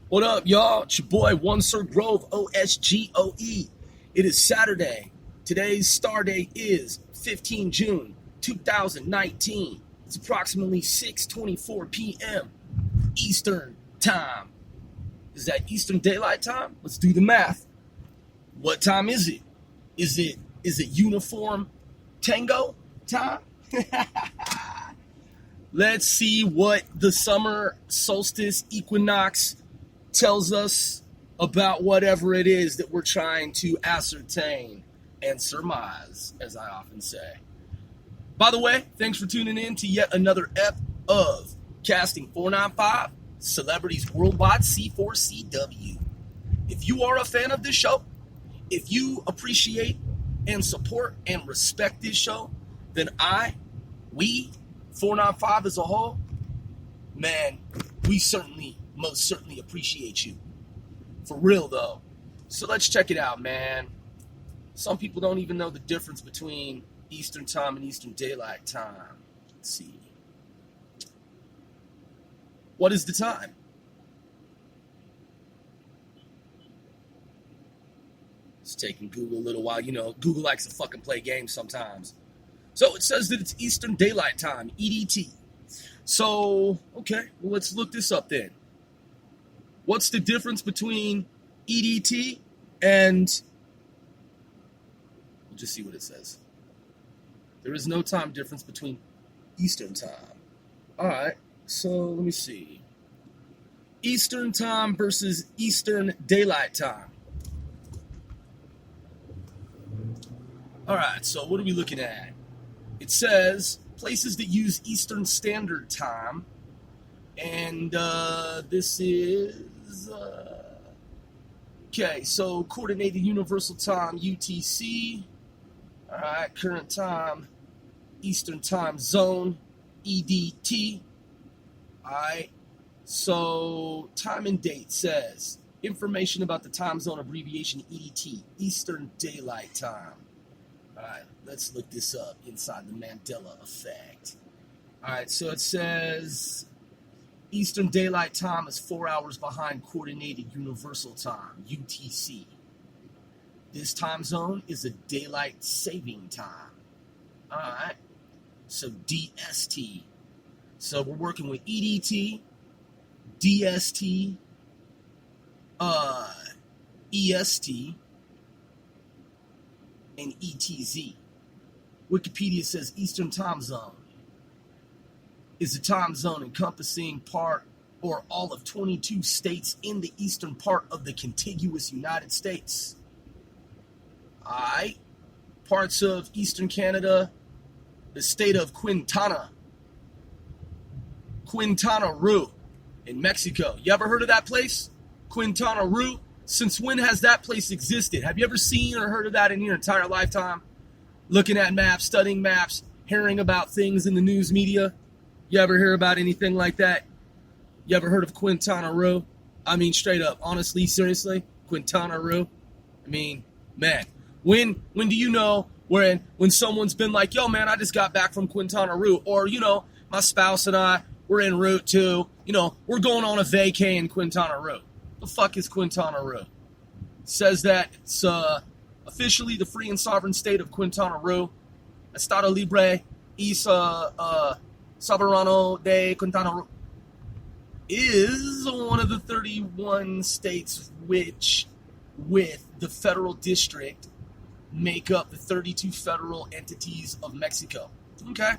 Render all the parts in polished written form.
What up, y'all? It's your boy, One Sir Grove, OSGOE. It is Saturday. Today's star date is 15 June 2019. It's approximately 6:24 p.m. Eastern Time. Is that Eastern Daylight Time? Let's do the math. What time is it? Is it uniform tango time? Let's see what the summer solstice equinox tells us about whatever it is that we're trying to ascertain and surmise, as I often say. By the way, thanks for tuning in to yet another ep of Casting 495, Celebrities Worldwide C4CW. If you are a fan of this show, if you appreciate and support and respect this show, then we, 495 as a whole, man, we most certainly appreciate you. For real, though. So let's check it out, man. Some people don't even know the difference between Eastern Time and Eastern Daylight Time. Let's see. What is the time? It's taking Google a little while. You know, Google likes to fucking play games sometimes. So it says that it's Eastern Daylight Time, EDT. So, okay, well, let's look this up then. What's the difference between EDT and... We'll just see what it says. There is no time difference between Eastern Time. All right, so let me see. Eastern Time versus Eastern Daylight Time. All right, so what are we looking at? It says places that use Eastern Standard Time, and this is... okay, so Coordinated Universal Time, UTC. All right, current time, Eastern Time Zone, EDT. All right, so time and date says information about the time zone abbreviation EDT, Eastern Daylight Time. All right, let's look this up inside the Mandela Effect. All right, so it says Eastern Daylight Time is 4 hours behind Coordinated Universal Time, UTC. This time zone is a daylight saving time. All right, so DST. So we're working with EDT, DST, EST, and ETZ. Wikipedia says Eastern Time Zone is a time zone encompassing part or all of 22 states in the eastern part of the contiguous United States. Alright, parts of eastern Canada, the state of Quintana Roo in Mexico. You ever heard of that place? Quintana Roo? Since when has that place existed? Have you ever seen or heard of that in your entire lifetime? Looking at maps, studying maps, hearing about things in the news media? You ever hear about anything like that? You ever heard of Quintana Roo? I mean, straight up, honestly, seriously, Quintana Roo? I mean, man, when do you know when someone's been like, yo, man, I just got back from Quintana Roo, or, you know, my spouse and I, we're en route to, you know, we're going on a vacay in Quintana Roo. The fuck is Quintana Roo? It says that it's officially the free and sovereign state of Quintana Roo. Estado Libre y Soberano de Quintana Roo is one of the 31 states which, with the federal district, make up the 32 federal entities of Mexico. Okay?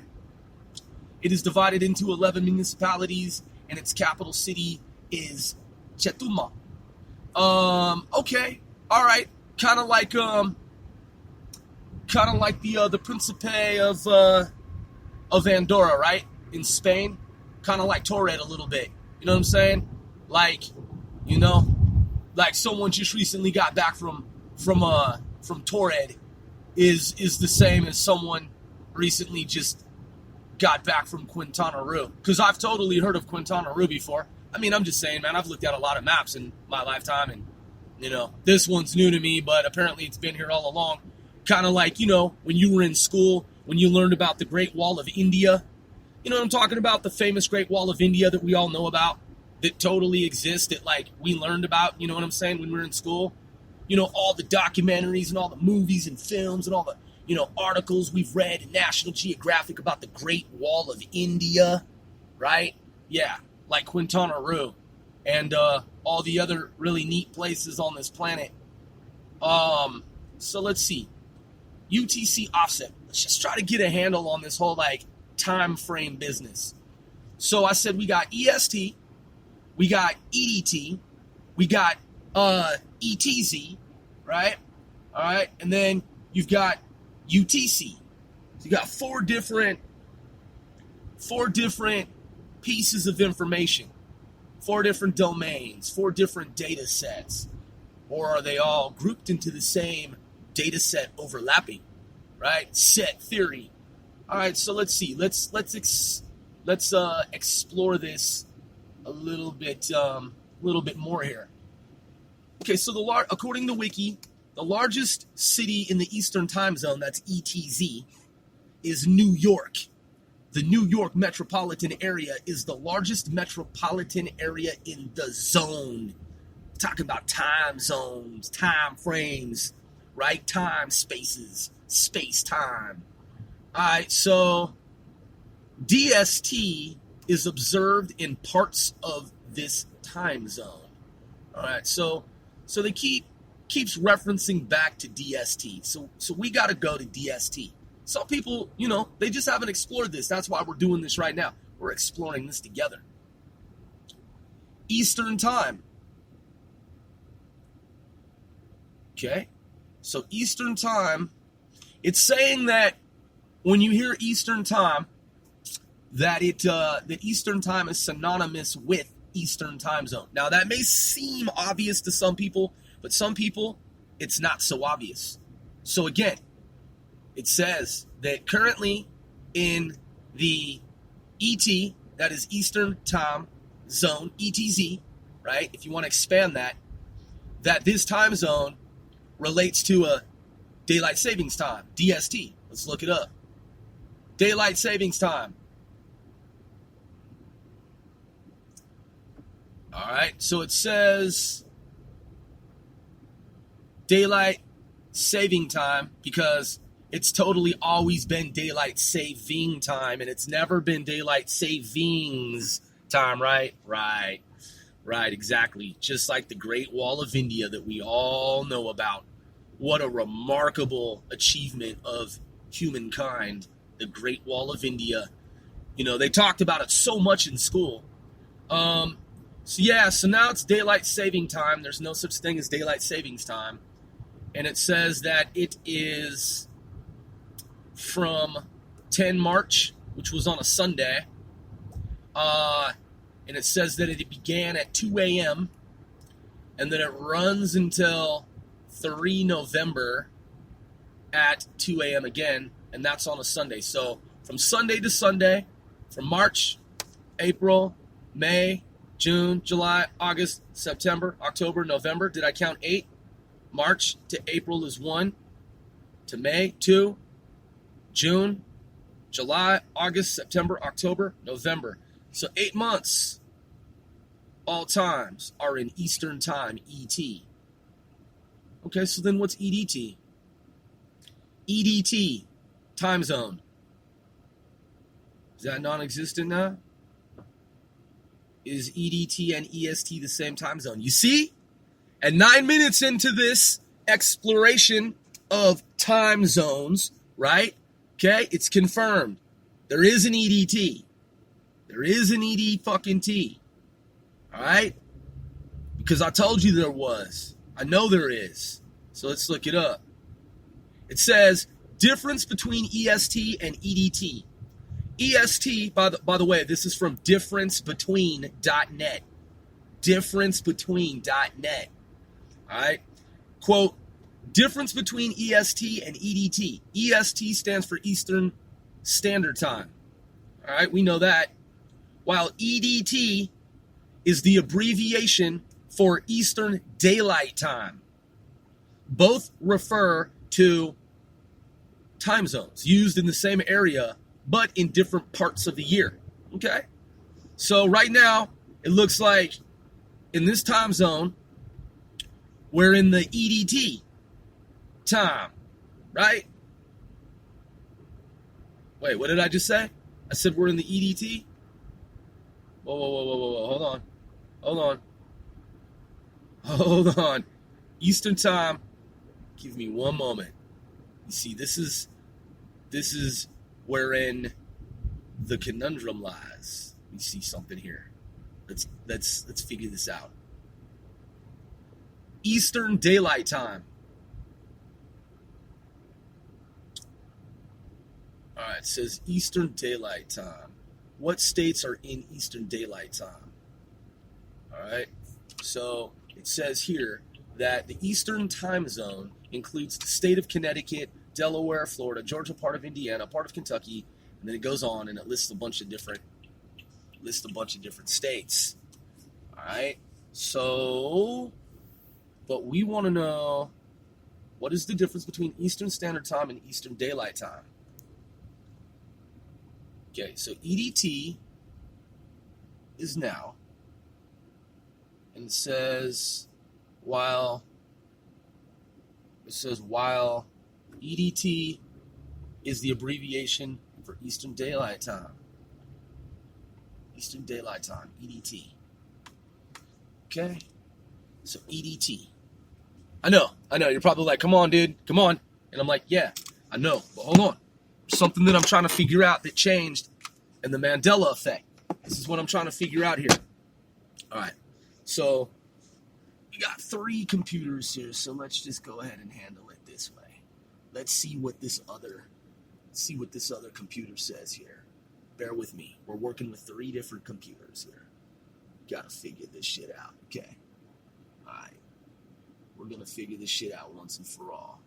It is divided into 11 municipalities, and its capital city is Chetumal. Okay, all right, kind of like the Principe of Andorra, right, in Spain, kind of like Taured a little bit. You know what I'm saying? Like, you know, like someone just recently got back from Taured is the same as someone recently just got back from Quintana Roo. Because I've totally heard of Quintana Roo before. I mean, I'm just saying, man, I've looked at a lot of maps in my lifetime, and, you know, this one's new to me, but apparently it's been here all along. Kind of like, you know, when you were in school, when you learned about the Great Wall of India. You know what I'm talking about? The famous Great Wall of India that we all know about. that totally exist that like we learned about, you know what I'm saying, when we were in school. You know, all the documentaries and all the movies and films and all the, you know, articles we've read in National Geographic about the Great Wall of India, right? Yeah, like Quintana Roo and all the other really neat places on this planet. So let's see. UTC offset. Let's just try to get a handle on this whole like time frame business. So I said we got EST, we got EDT, we got ETZ, right? All right, and then you've got UTC. So you got four different pieces of information, four different domains, four different data sets, or are they all grouped into the same data set overlapping, right? Set theory. All right, so let's see. Let's explore this a little bit more here. Okay, so according to Wiki, the largest city in the Eastern Time Zone, that's ETZ, is New York. The New York metropolitan area is the largest metropolitan area in the zone. Talking about time zones, time frames, right? Time spaces, space-time. All right, so DST is observed in parts of this time zone. All right, so they keeps referencing back to DST. So we got to go to DST. Some people, you know, they just haven't explored this. That's why we're doing this right now. We're exploring this together. Eastern Time. Okay, so Eastern Time, it's saying that when you hear Eastern Time, that Eastern Time is synonymous with Eastern Time Zone. Now, that may seem obvious to some people, but some people, it's not so obvious. So again, it says that currently in the ET, that is Eastern Time Zone, ETZ, right? If you want to expand that this time zone relates to a daylight savings time, DST. Let's look it up. Daylight savings time. All right, so it says daylight saving time because it's totally always been daylight saving time and it's never been daylight savings time, right? Right, exactly. Just like the Great Wall of India that we all know about. What a remarkable achievement of humankind, the Great Wall of India. You know, they talked about it so much in school. So now it's daylight saving time. There's no such thing as daylight savings time. And it says that it is from 10 March, which was on a Sunday. And it says that it began at 2 a.m. and then it runs until 3 November at 2 a.m. again, and that's on a Sunday. So from Sunday to Sunday, from March, April, May, June, July, August, September, October, November. Did I count 8? March to April is 1, to May, 2, June, July, August, September, October, November. So 8 months, all times, are in Eastern Time, ET. Okay, so then what's EDT? EDT, time zone. Is that non-existent now? Is EDT and EST the same time zone? You see? And 9 minutes into this exploration of time zones, right? Okay, it's confirmed. There is an EDT. There is an ED fucking T. All right? Because I told you there was. I know there is. So let's look it up. It says, difference between EST and EDT. EST, by the way, this is from differencebetween.net. Differencebetween.net. All right? Quote, difference between EST and EDT. EST stands for Eastern Standard Time. All right, we know that. While EDT is the abbreviation for Eastern Daylight Time. Both refer to time zones used in the same area, but in different parts of the year. Okay? So right now, It looks like in this time zone, we're in the EDT time, right? Wait, what did I just say? I said we're in the EDT? Whoa, whoa, whoa, whoa, whoa, whoa. Hold on. Hold on. Hold on. Eastern time. Give me one moment. You see, this is wherein the conundrum lies. We see something here. Let's figure this out. Eastern Daylight Time. All right, it says Eastern Daylight Time. What states are in Eastern Daylight Time? All right, so it says here that the Eastern Time Zone includes the state of Connecticut, Delaware, Florida, Georgia, part of Indiana, part of Kentucky, and then it goes on and it lists a bunch of different states. All right, so, but we want to know, what is the difference between Eastern Standard Time and Eastern Daylight Time? Okay, so EDT is now, and it says while EDT is the abbreviation for Eastern Daylight Time. Eastern Daylight Time, EDT. Okay, so EDT. I know, you're probably like, come on, dude, come on. And I'm like, yeah, I know, but hold on. Something that I'm trying to figure out that changed in the Mandela effect. This is what I'm trying to figure out here. All right, so we got 3 computers here, so let's just go ahead and handle it this way. Let's see what this other computer says here. Bear with me. We're working with 3 different computers here. Got to figure this shit out. Okay. All right. We're going to figure this shit out once and for all.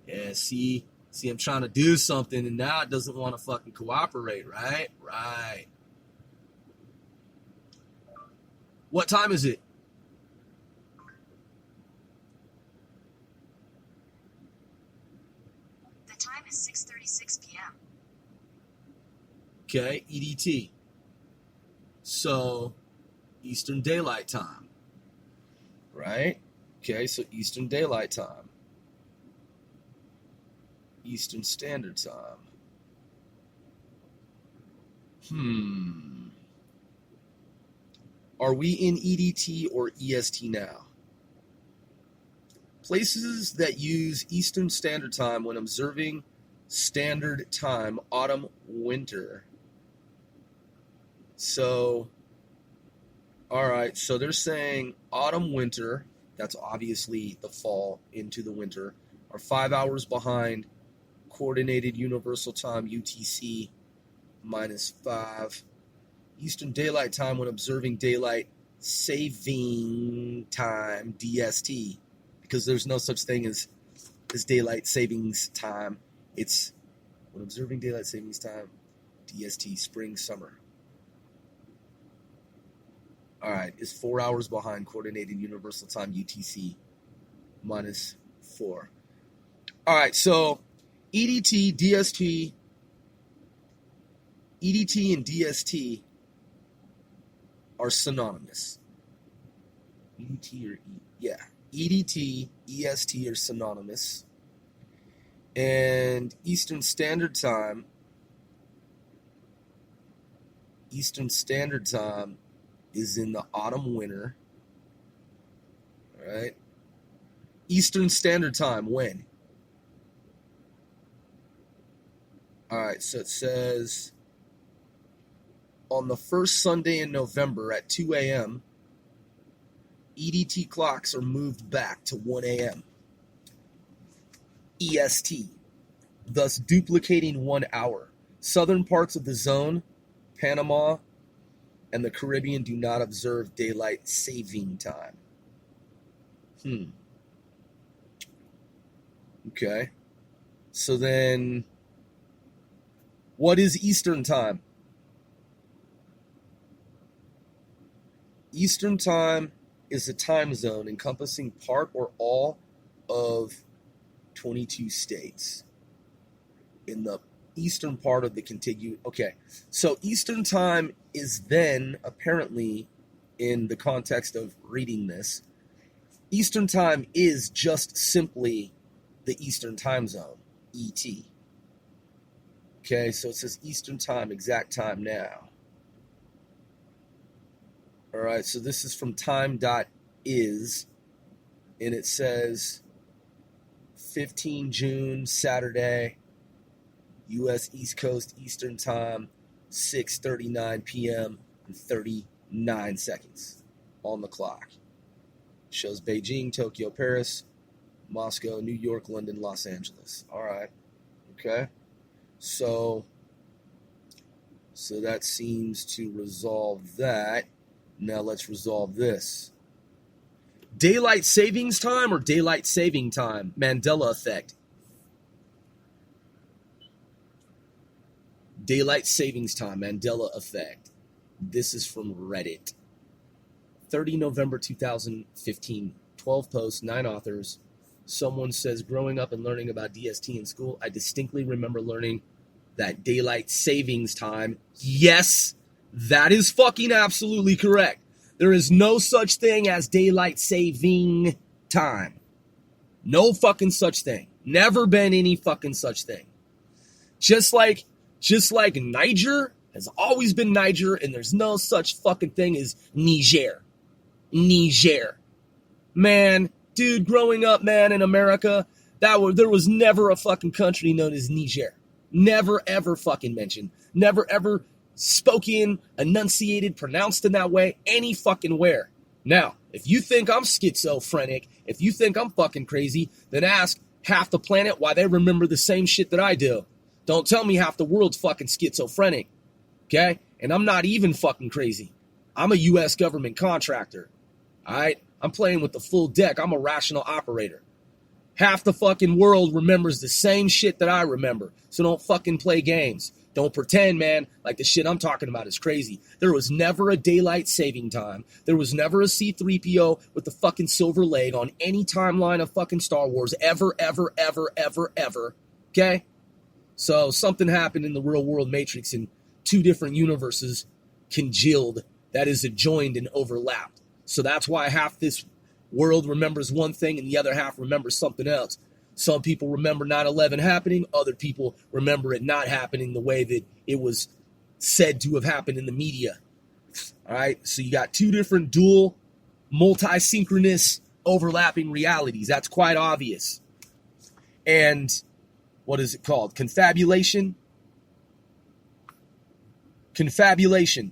Yeah, see, I'm trying to do something, and now it doesn't want to fucking cooperate, right? Right. What time is it? The time is 6:36 p.m. Okay, EDT. So, Eastern Daylight Time. Right? Okay, so Eastern Daylight Time. Eastern Standard Time. Are we in EDT or EST now? Places that use Eastern Standard Time when observing Standard Time, autumn, winter. So, all right, so they're saying autumn, winter, that's obviously the fall into the winter, are 5 hours behind Coordinated Universal Time, UTC, -5. Eastern Daylight Time when observing Daylight Saving Time, DST, because there's no such thing as Daylight Savings Time. It's when observing Daylight Savings Time, DST, spring, summer. All right, is 4 hours behind Coordinated Universal Time, UTC, -4. All right, so EDT, DST, EDT and DST are synonymous. EDT, EST are synonymous. And Eastern Standard Time is in the autumn, winter. All right. Eastern Standard Time, when? All right, so it says on the first Sunday in November at 2 a.m., EDT clocks are moved back to 1 a.m. EST, thus duplicating 1 hour. Southern parts of the zone, Panama, and the Caribbean do not observe daylight saving time. Okay. So then, what is Eastern Time? Eastern Time is a time zone encompassing part or all of 22 states in the eastern part of the contiguous. Okay, so Eastern time is then apparently, in the context of reading this, Eastern time is just simply the Eastern time zone, ET. Okay, so it says Eastern time, exact time now. All right, so this is from time.is, and it says 15 June, Saturday, U.S. East Coast Eastern Time, 6:39 p.m. and 39 seconds on the clock. Shows Beijing, Tokyo, Paris, Moscow, New York, London, Los Angeles. All right. Okay. So that seems to resolve that. Now let's resolve this. Daylight savings time or daylight saving time? Mandela effect. Daylight savings time, Mandela effect. This is from Reddit. 30 November 2015. 12 posts, 9 authors. Someone says, growing up and learning about DST in school, I distinctly remember learning that daylight savings time. Yes, that is fucking absolutely correct. There is no such thing as daylight saving time. No fucking such thing. Never been any fucking such thing. Just like Niger has always been Niger, and there's no such fucking thing as Niger. Niger. Man, dude, growing up, man, in America, there was never a fucking country known as Niger. Never, ever fucking mentioned. Never, ever spoken, enunciated, pronounced in that way, any fucking where. Now, if you think I'm schizophrenic, if you think I'm fucking crazy, then ask half the planet why they remember the same shit that I do. Don't tell me half the world's fucking schizophrenic, okay? And I'm not even fucking crazy. I'm a U.S. government contractor, all right? I'm playing with the full deck. I'm a rational operator. Half the fucking world remembers the same shit that I remember, so don't fucking play games. Don't pretend, man, like the shit I'm talking about is crazy. There was never a daylight saving time. There was never a C-3PO with the fucking silver leg on any timeline of fucking Star Wars ever, ever, ever, ever, ever, okay? So something happened in the real world matrix and 2 different universes congealed, that is, adjoined and overlapped. So that's why half this world remembers one thing and the other half remembers something else. Some people remember 9/11 happening. Other people remember it not happening the way that it was said to have happened in the media. All right. So you got 2 different dual, multi-synchronous, overlapping realities. That's quite obvious. And what is it called? Confabulation. Confabulation.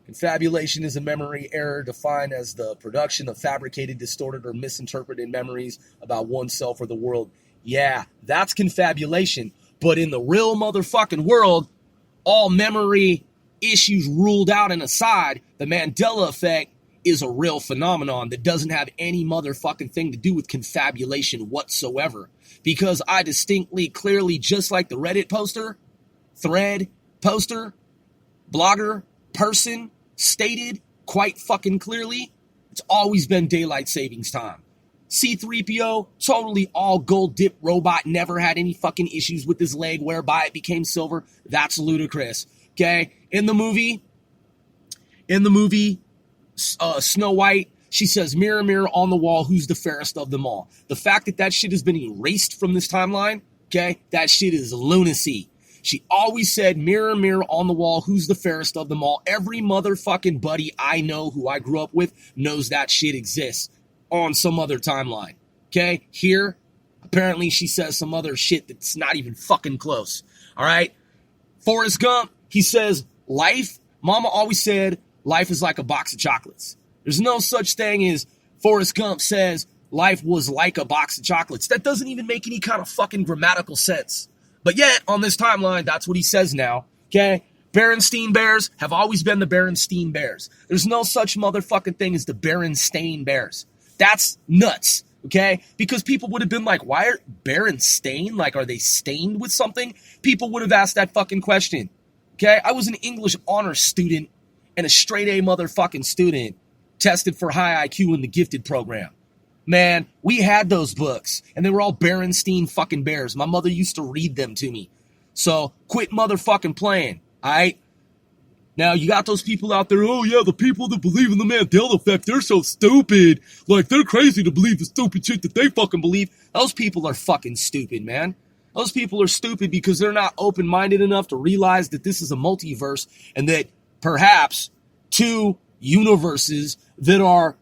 Confabulation is a memory error defined as the production of fabricated, distorted, or misinterpreted memories about oneself or the world. Yeah, that's confabulation. But in the real motherfucking world, all memory issues ruled out and aside, the Mandela effect is a real phenomenon that doesn't have any motherfucking thing to do with confabulation whatsoever. Because I distinctly, clearly, just like the Reddit poster, thread, poster, blogger, person, stated quite fucking clearly, it's always been daylight savings time. C-3PO, totally all gold dip robot, never had any fucking issues with his leg whereby it became silver. That's ludicrous. Okay? In the movie, Snow White, she says, mirror, mirror on the wall, who's the fairest of them all? The fact that shit has been erased from this timeline, okay, that shit is lunacy. She always said, mirror, mirror on the wall, who's the fairest of them all? Every motherfucking buddy I know who I grew up with knows that shit exists on some other timeline. Okay? Here, apparently she says some other shit that's not even fucking close. All right? Forrest Gump, he says, life, mama always said, life is like a box of chocolates. There's no such thing as Forrest Gump says life was like a box of chocolates. That doesn't even make any kind of fucking grammatical sense. But yet, on this timeline, that's what he says now, okay? Berenstein Bears have always been the Berenstein Bears. There's no such motherfucking thing as the Berenstain Bears. That's nuts, okay? Because people would have been like, why are Berenstain? Like, are they stained with something? People would have asked that fucking question, okay? I was an English honors student and a straight A motherfucking student, tested for high IQ in the gifted program. Man, we had those books, and they were all Berenstein fucking Bears. My mother used to read them to me. So quit motherfucking playing, all right? Now, you got those people out there, oh yeah, the people that believe in the Mandela effect, they're so stupid. Like, they're crazy to believe the stupid shit that they fucking believe. Those people are fucking stupid, man. Those people are stupid because they're not open-minded enough to realize that this is a multiverse and that perhaps two universes that are,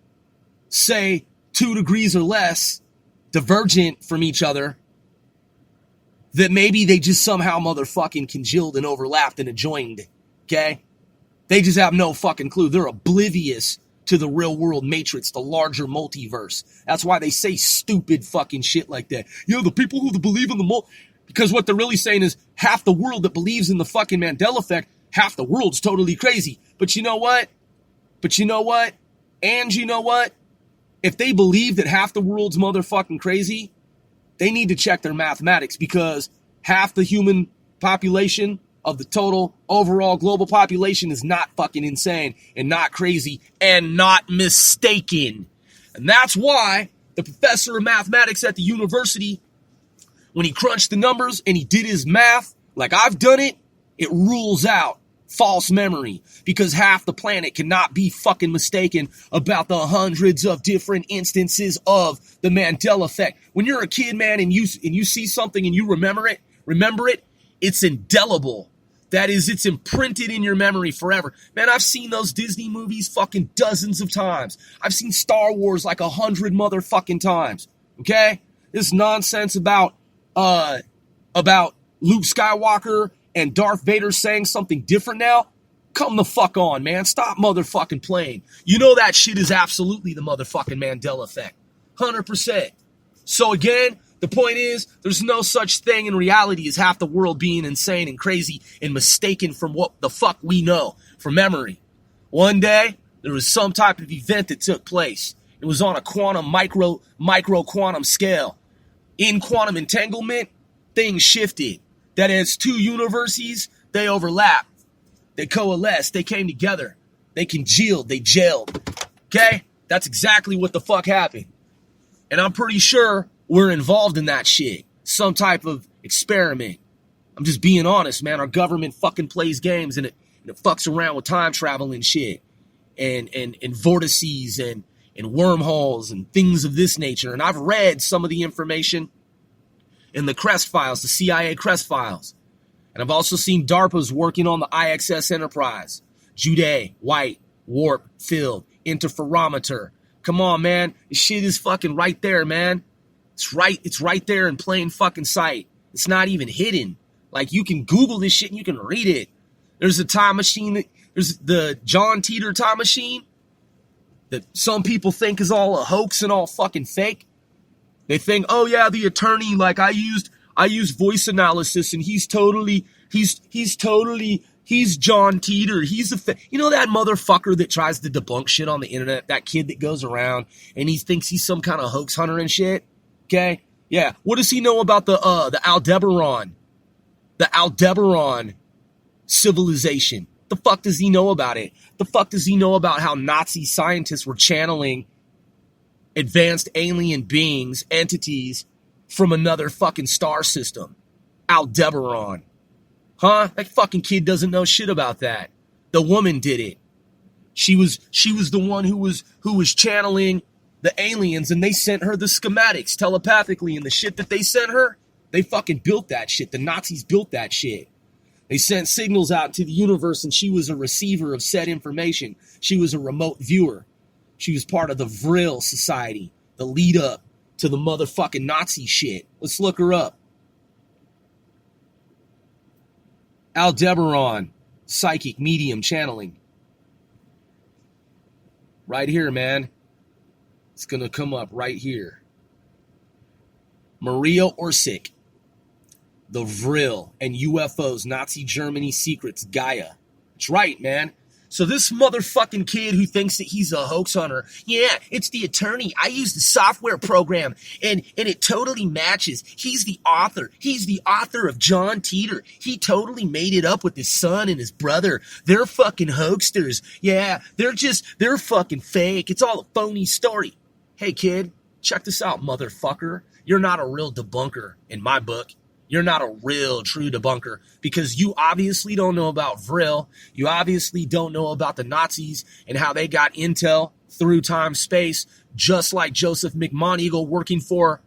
say, 2 degrees or less divergent from each other, that maybe they just somehow motherfucking congealed and overlapped and adjoined, okay? They just have no fucking clue. They're oblivious to the real world matrix, the larger multiverse. That's why they say stupid fucking shit like that. You know, the people who believe in the because what they're really saying is half the world that believes in the fucking Mandela effect, half the world's totally crazy. But you know what? And you know what? If they believe that half the world's motherfucking crazy, they need to check their mathematics, because half the human population of the total overall global population is not fucking insane and not crazy and not mistaken. And that's why the professor of mathematics at the university, when he crunched the numbers and he did his math like I've done it, it rules out false memory, because half the planet cannot be fucking mistaken about the hundreds of different instances of the Mandela effect. When you're a kid, man, and you see something and you remember it, it's indelible. That is, it's imprinted in your memory forever. Man, I've seen those Disney movies fucking dozens of times. I've seen Star Wars like 100 motherfucking times. Okay? This nonsense about Luke Skywalker and Darth Vader saying something different now, come the fuck on, man. Stop motherfucking playing. You know that shit is absolutely the motherfucking Mandela effect. 100%. So again, the point is, there's no such thing in reality as half the world being insane and crazy and mistaken from what the fuck we know from memory. One day, there was some type of event that took place. It was on a quantum, micro quantum scale. In quantum entanglement, things shifted. That is, two universes, they overlap. They coalesced. They came together. They congealed. They gelled. Okay? That's exactly what the fuck happened. And I'm pretty sure we're involved in that shit. Some type of experiment. I'm just being honest, man. Our government fucking plays games and it fucks around with time travel and shit. And vortices and wormholes and things of this nature. And I've read some of the information in the Crest files, the CIA Crest files. And I've also seen DARPA's working on the IXS Enterprise. Jude, White, Warp, Field, Interferometer. Come on, man. This shit is fucking right there, man. It's right there in plain fucking sight. It's not even hidden. Like, you can Google this shit and you can read it. There's a time machine, there's the John Teeter time machine that some people think is all a hoax and all fucking fake. They think, oh yeah, the attorney, like I used voice analysis and he's John Teeter. You know that motherfucker that tries to debunk shit on the internet? That kid that goes around and he thinks he's some kind of hoax hunter and shit? Okay? Yeah. What does he know about the Aldebaran? The Aldebaran civilization. The fuck does he know about it? The fuck does he know about how Nazi scientists were channeling advanced alien beings, entities from another fucking star system? Aldebaran. Huh? That fucking kid doesn't know shit about that. The woman did it. She was the one who was channeling the aliens, and they sent her the schematics telepathically, and the shit that they sent her, they fucking built that shit. The Nazis built that shit. They sent signals out to the universe, and she was a receiver of said information. She was a remote viewer. She was part of the Vril Society, the lead up to the motherfucking Nazi shit. Let's look her up. Aldebaran, psychic medium channeling. Right here, man. It's going to come up right here. Maria Orsic, the Vril and UFOs, Nazi Germany Secrets, Gaia. That's right, man. So this motherfucking kid who thinks that he's a hoax hunter, yeah, it's the attorney. I use the software program, and it totally matches. He's the author. He's the author of John Teeter. He totally made it up with his son and his brother. They're fucking hoaxsters. Yeah, they're fucking fake. It's all a phony story. Hey, kid, check this out, motherfucker. You're not a real debunker in my book. You're not a real true debunker because you obviously don't know about Vril. You obviously don't know about the Nazis and how they got intel through time space, just like Joseph McMoneagle working for,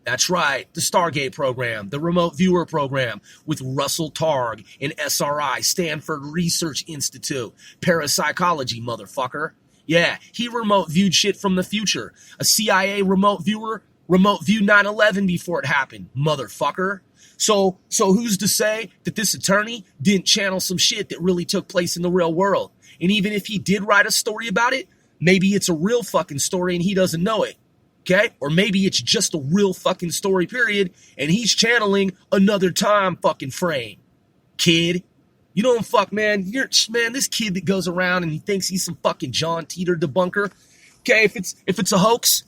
that's right, the Stargate program, the remote viewer program with Russell Targ and SRI, Stanford Research Institute, parapsychology, motherfucker. Yeah, he remote viewed shit from the future. A CIA remote viewer remote viewed 9/11 before it happened, motherfucker. So who's to say that this attorney didn't channel some shit that really took place in the real world? And even if he did write a story about it, maybe it's a real fucking story and he doesn't know it. Okay? Or maybe it's just a real fucking story, period, and he's channeling another time fucking frame. Kid. You don't fuck, man. Man, this kid that goes around and he thinks he's some fucking John Teeter debunker. Okay, if it's a hoax,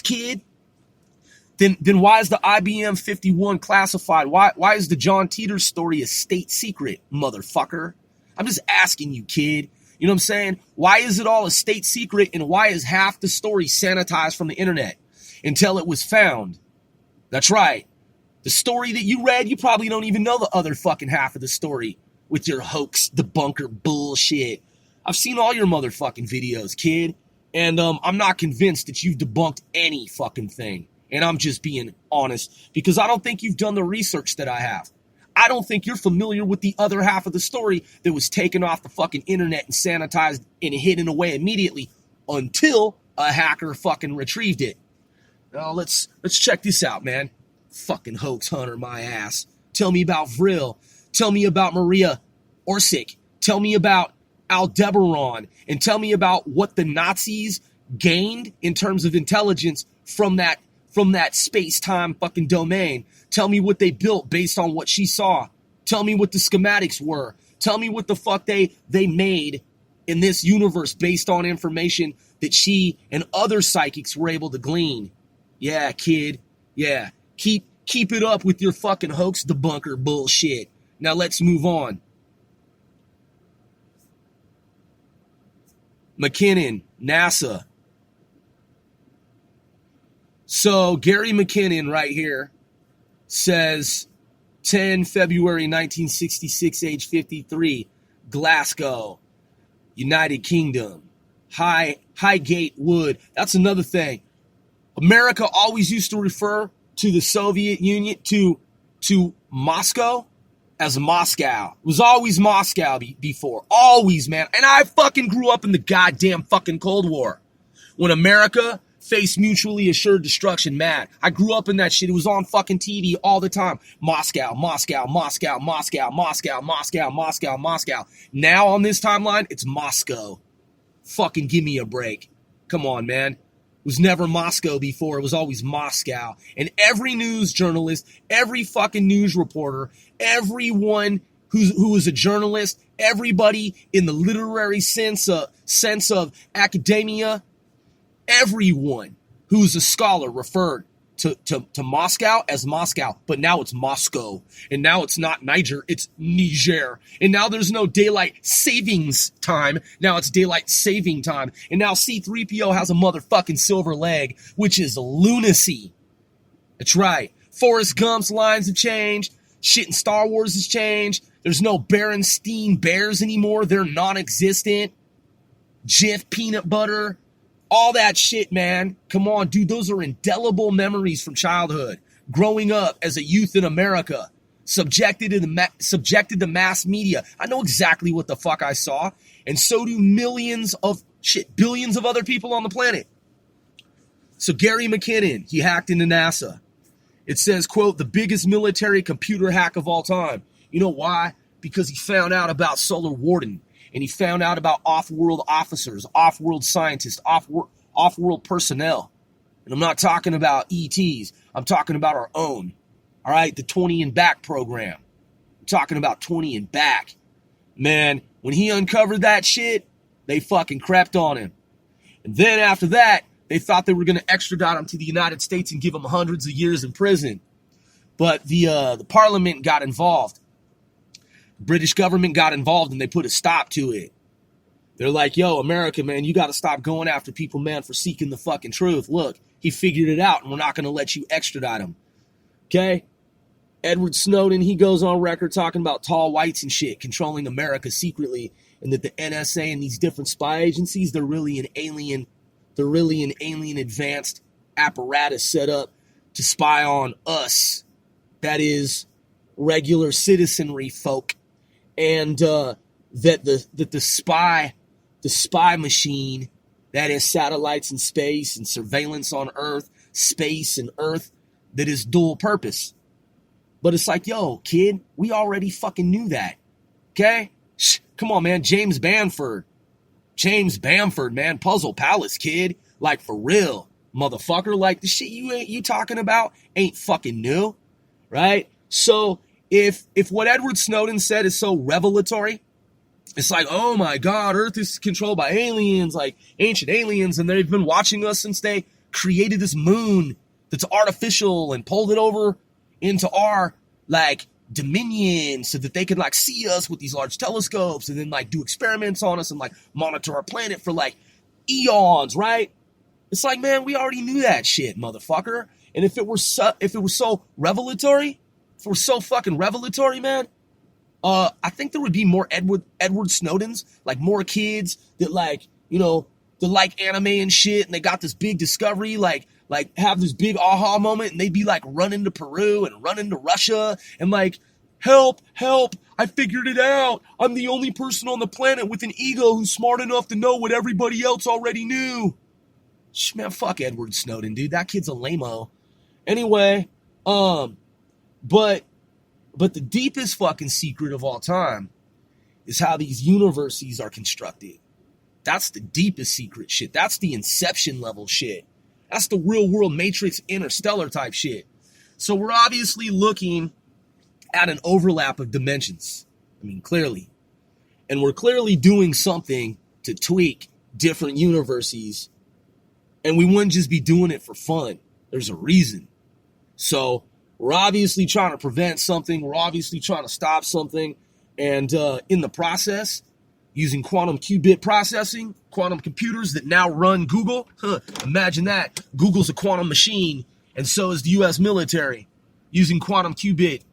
kid, then why is the IBM 51 classified? Why is the John Teeter story a state secret, motherfucker? I'm just asking you, kid. You know what I'm saying? Why is it all a state secret and why is half the story sanitized from the internet until it was found? That's right. The story that you read, you probably don't even know the other fucking half of the story with your hoax debunker bullshit. I've seen all your motherfucking videos, kid, and I'm not convinced that you've debunked any fucking thing. And I'm just being honest because I don't think you've done the research that I have. I don't think you're familiar with the other half of the story that was taken off the fucking internet and sanitized and hidden away immediately until a hacker fucking retrieved it. Now let's check this out, man. Fucking hoax hunter, my ass. Tell me about Vril. Tell me about Maria Orsic. Tell me about Aldebaran. And tell me about what the Nazis gained in terms of intelligence from that space-time fucking domain. Tell me what they built based on what she saw. Tell me what the schematics were. Tell me what the fuck they made in this universe based on information that she and other psychics were able to glean. Yeah, kid. Yeah. Keep it up with your fucking hoax debunker bullshit. Now let's move on. McKinnon, NASA. So Gary McKinnon right here says 10 February 1966, age 53, Glasgow, United Kingdom, Highgate Wood. That's another thing. America always used to refer to the Soviet Union, to Moscow as Moscow. It was always Moscow before. Always, man. And I fucking grew up in the goddamn fucking Cold War. When America faced mutually assured destruction, mad. I grew up in that shit. It was on fucking TV all the time. Moscow, Moscow, Moscow, Moscow, Moscow, Moscow, Moscow, Moscow. Now on this timeline, it's Moscow. Fucking give me a break. Come on, man. It was never Moscow before. It was always Moscow. And every news journalist, every fucking news reporter, everyone who is a journalist, everybody in the literary sense of academia, everyone who's a scholar referred to Moscow as Moscow, but now it's Moscow. And now it's not Niger, it's Niger. And now there's no daylight savings time. Now it's daylight saving time. And now C-3PO has a motherfucking silver leg, which is lunacy. That's right. Forrest Gump's lines have changed. Shit in Star Wars has changed. There's no Berenstein Bears anymore. They're non-existent. Jif peanut butter. All that shit, man. Come on, dude. Those are indelible memories from childhood. Growing up as a youth in America, subjected to mass media. I know exactly what the fuck I saw. And so do billions of other people on the planet. So Gary McKinnon, he hacked into NASA. It says, quote, the biggest military computer hack of all time. You know why? Because he found out about Solar Warden. And he found out about off-world officers, off-world scientists, off-world personnel. And I'm not talking about ETs. I'm talking about our own. All right? The 20 and back program. I'm talking about 20 and back. Man, when he uncovered that shit, they fucking crept on him. And then after that, they thought they were going to extradite him to the United States and give him hundreds of years in prison. But the parliament got involved. The British government got involved and they put a stop to it. They're like, yo, America, man, you got to stop going after people, man, for seeking the fucking truth. Look, he figured it out, and we're not going to let you extradite him. Okay? Edward Snowden, he goes on record talking about tall whites and shit controlling America secretly, and that the NSA and these different spy agencies, they're really an alien advanced apparatus set up to spy on us. That is regular citizenry folk. And that the spy machine, that is satellites in space and surveillance on Earth, space and Earth, that is dual purpose. But it's like, yo, kid, we already fucking knew that. Okay? Come on, man. James Bamford, man. Puzzle Palace, kid. Like, for real, motherfucker. Like, the shit you talking about ain't fucking new, right? So, if what Edward Snowden said is so revelatory, it's like, oh my God, Earth is controlled by aliens, like ancient aliens, and they've been watching us since they created this moon that's artificial and pulled it over into our, like, dominion so that they can, like, see us with these large telescopes and then, like, do experiments on us and, like, monitor our planet for, like, eons, right? It's like, man, we already knew that shit, motherfucker. And if it were so revelatory, if it were so fucking revelatory, man, I think there would be more Edward Snowdens, like more kids that, like, you know, that like anime and shit, and they got this big discovery, like have this big aha moment, and they'd be like running to Peru and running to Russia and like, help, I figured it out. I'm the only person on the planet with an ego who's smart enough to know what everybody else already knew. Man, fuck Edward Snowden, dude. That kid's a lame-o. Anyway, but the deepest fucking secret of all time is how these universes are constructed. That's the deepest secret shit. That's the Inception level shit. That's the real world Matrix Interstellar type shit. So we're obviously looking at an overlap of dimensions. I mean, clearly. And we're clearly doing something to tweak different universes. And we wouldn't just be doing it for fun. There's a reason. So we're obviously trying to prevent something. We're obviously trying to stop something. And in the process, using quantum qubit processing, quantum computers that now run Google. Imagine that. Google's a quantum machine, and so is the U.S. military, using quantum qubit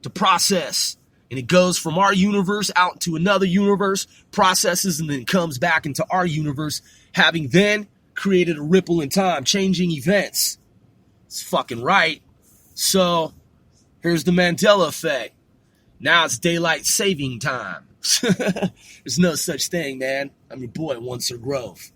to process. And it goes from our universe out to another universe, processes, and then comes back into our universe, having then created a ripple in time, changing events. It's fucking right. So, here's the Mandela effect. Now it's daylight saving time. There's no such thing, man. I'm your boy, Once Grove.